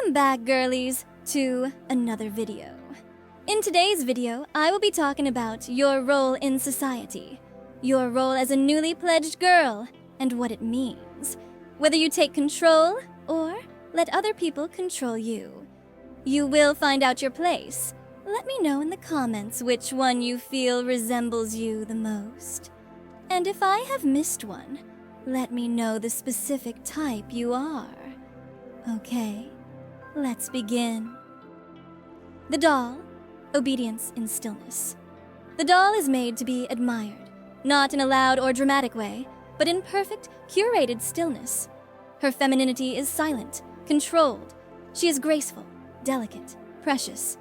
Welcome back, girlies, to another video. In today's video, I will be talking about your role in society, your role as a newly pledged girl, and what it means. Whether you take control or let other people control you. You will find out your place. Let me know in the comments which one you feel resembles you the most. And if I have missed one, let me know the specific type you are. Okay, let's begin. The doll, obedience in stillness. The doll is made to be admired, not in a loud or dramatic way, but in perfect, curated stillness. Her femininity is silent, controlled. She is graceful, delicate, precious.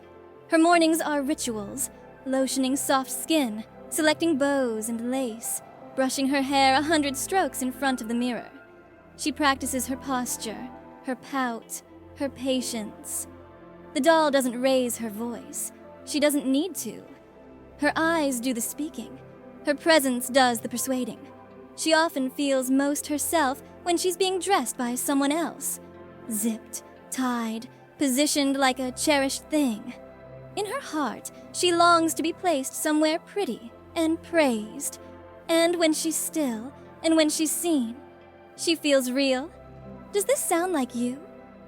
Her mornings are rituals, lotioning soft skin, selecting bows and lace, brushing her hair 100 strokes in front of the mirror. She practices her posture, her pout, her patience. The doll doesn't raise her voice. She doesn't need to. Her eyes do the speaking. Her presence does the persuading. She often feels most herself when she's being dressed by someone else. Zipped, tied, positioned like a cherished thing. In her heart, she longs to be placed somewhere pretty and praised. And when she's still, and when she's seen, she feels real. Does this sound like you?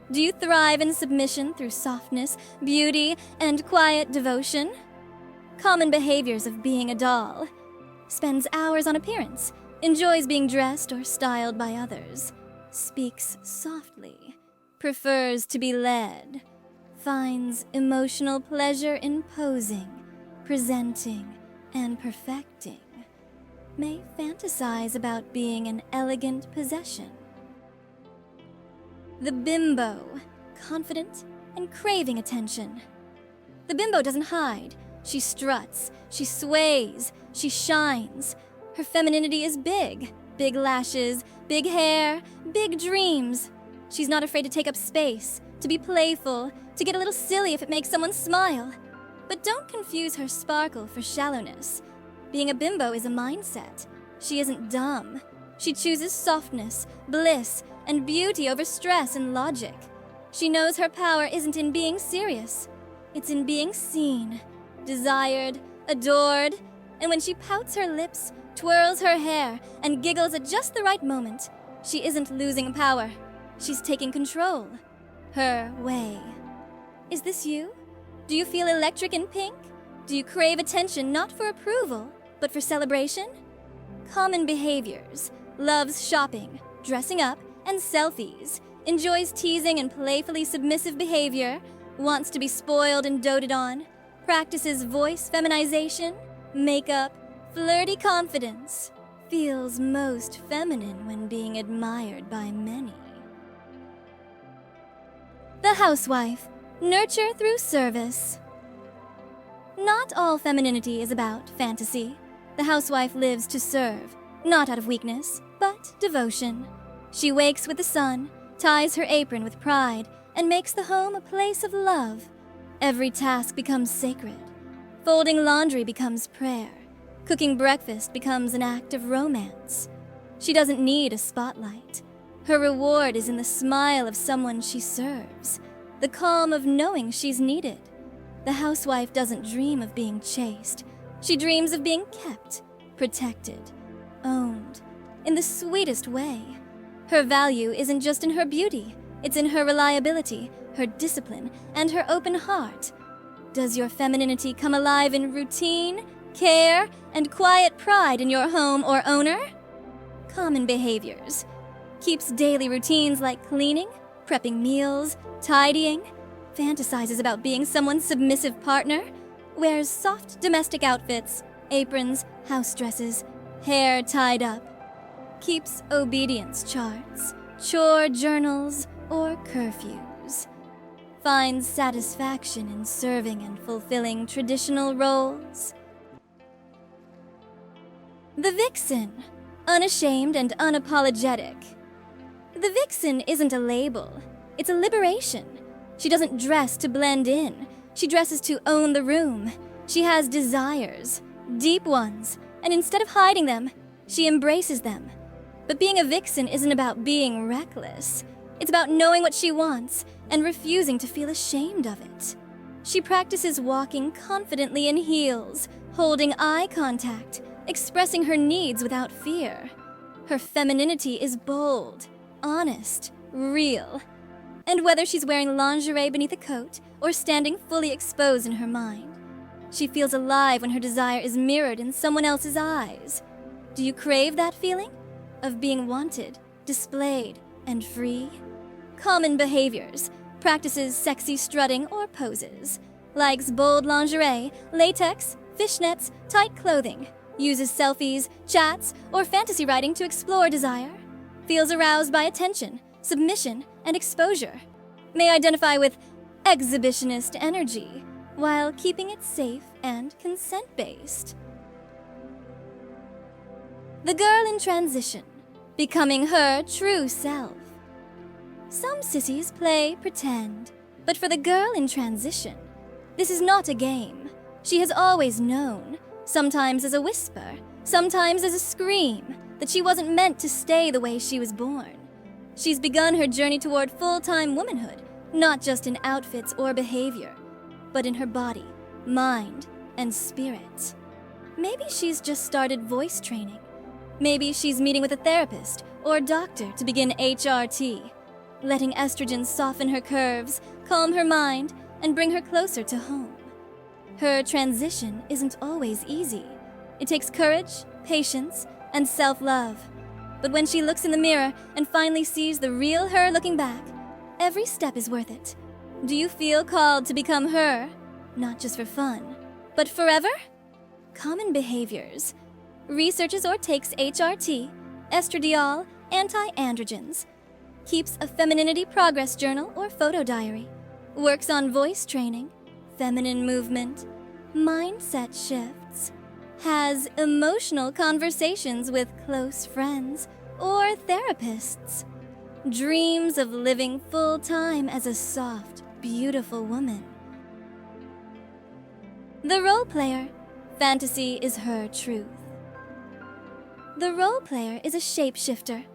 Do you thrive in submission through softness, beauty, and quiet devotion? Common behaviors of being a doll. Spends hours on appearance, enjoys being dressed or styled by others, speaks softly, prefers to be led, finds emotional pleasure in posing, presenting, and perfecting, may fantasize about being an elegant possession. The bimbo, confident and craving attention. The bimbo doesn't hide. She struts, she sways, she shines. Her femininity is big. Big lashes, big hair, big dreams. She's not afraid to take up space, to be playful, to get a little silly if it makes someone smile. But don't confuse her sparkle for shallowness. Being a bimbo is a mindset. She isn't dumb. She chooses softness, bliss, and beauty over stress and logic. She knows her power isn't in being serious. It's in being seen, desired, adored, and when she pouts her lips, twirls her hair, and giggles at just the right moment, she isn't losing power. She's taking control. Her way. Is this you? Do you feel electric in pink? Do you crave attention not for approval, but for celebration? Common behaviors. Loves shopping, dressing up, and selfies. Enjoys teasing and playfully submissive behavior. Wants to be spoiled and doted on. Practices voice feminization, makeup, flirty confidence. Feels most feminine when being admired by many. The housewife. Nurture through service. Not all femininity is about fantasy. The housewife lives to serve, not out of weakness, but devotion. She wakes with the sun, ties her apron with pride, and makes the home a place of love. Every task becomes sacred. Folding laundry becomes prayer. Cooking breakfast becomes an act of romance. She doesn't need a spotlight. Her reward is in the smile of someone she serves, the calm of knowing she's needed. The housewife doesn't dream of being chased. She dreams of being kept, protected, owned, in the sweetest way. Her value isn't just in her beauty, it's in her reliability, her discipline, and her open heart. Does your femininity come alive in routine, care, and quiet pride in your home or owner? Common behaviors. Keeps daily routines like cleaning, prepping meals, tidying, fantasizes about being someone's submissive partner, wears soft domestic outfits, aprons, house dresses, hair tied up, keeps obedience charts, chore journals, or curfews, finds satisfaction in serving and fulfilling traditional roles. The vixen, unashamed and unapologetic. The vixen isn't a label, it's a liberation. She doesn't dress to blend in, she dresses to own the room. She has desires, deep ones, and instead of hiding them, she embraces them. But being a vixen isn't about being reckless. It's about knowing what she wants and refusing to feel ashamed of it. She practices walking confidently in heels, holding eye contact, expressing her needs without fear. Her femininity is bold, honest, real. And whether she's wearing lingerie beneath a coat or standing fully exposed in her mind, she feels alive when her desire is mirrored in someone else's eyes. Do you crave that feeling? Of being wanted, displayed, and free? Common behaviors. Practices sexy strutting or poses. Likes bold lingerie, latex, fishnets, tight clothing. Uses selfies, chats, or fantasy writing to explore desire. Feels aroused by attention, submission, and exposure. May identify with exhibitionist energy, while keeping it safe and consent-based. The girl in transition, becoming her true self. Some sissies play pretend, but for the girl in transition, this is not a game. She has always known, sometimes as a whisper, sometimes as a scream, that she wasn't meant to stay the way she was born. She's begun her journey toward full-time womanhood, not just in outfits or behavior, but in her body, mind, and spirit. Maybe she's just started voice training. Maybe she's meeting with a therapist or doctor to begin HRT, letting estrogen soften her curves, calm her mind, and bring her closer to home. Her transition isn't always easy. It takes courage, patience, and self-love. But when she looks in the mirror and finally sees the real her looking back, every step is worth it. Do you feel called to become her? Not just for fun, but forever? Common behaviors. Researches or takes HRT, estradiol, anti-androgens. Keeps a femininity progress journal or photo diary. Works on voice training, feminine movement, mindset shifts. Has emotional conversations with close friends or therapists. Dreams of living full-time as a soft, beautiful woman. The role player. Fantasy is her truth. The role player is a shapeshifter.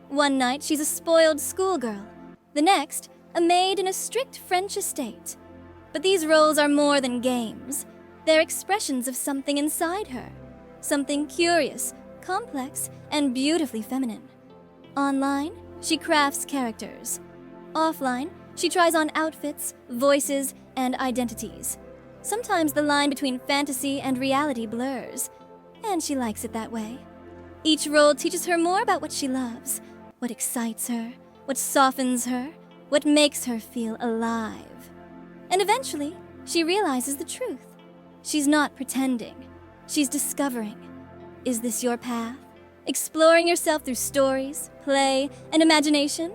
One night she's a spoiled schoolgirl. The next, a maid in a strict French estate. But these roles are more than games. They're expressions of something inside her. Something curious, complex, and beautifully feminine. Online, she crafts characters. Offline, she tries on outfits, voices, and identities. Sometimes the line between fantasy and reality blurs, and she likes it that way. Each role teaches her more about what she loves, what excites her, what softens her, what makes her feel alive. And eventually, she realizes the truth. She's not pretending. She's discovering. Is this your path? Exploring yourself through stories, play, and imagination?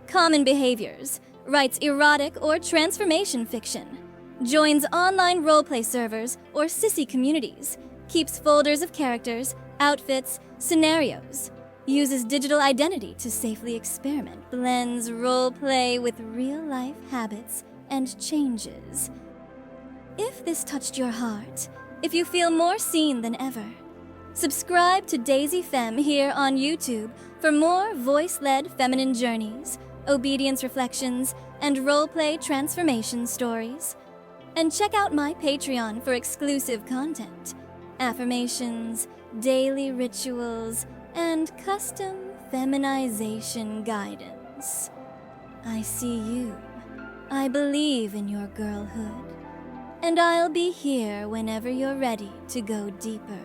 Common behaviors. Writes erotic or transformation fiction. Joins online roleplay servers or sissy communities. Keeps folders of characters, outfits, scenarios. Uses digital identity to safely experiment. Blends roleplay with real-life habits and changes. If this touched your heart, if you feel more seen than ever, subscribe to Daisy Femme here on YouTube for more voice-led feminine journeys, obedience reflections, and roleplay transformation stories. And check out my Patreon for exclusive content, affirmations, daily rituals, and custom feminization guidance. I see you. I believe in your girlhood. And I'll be here whenever you're ready to go deeper.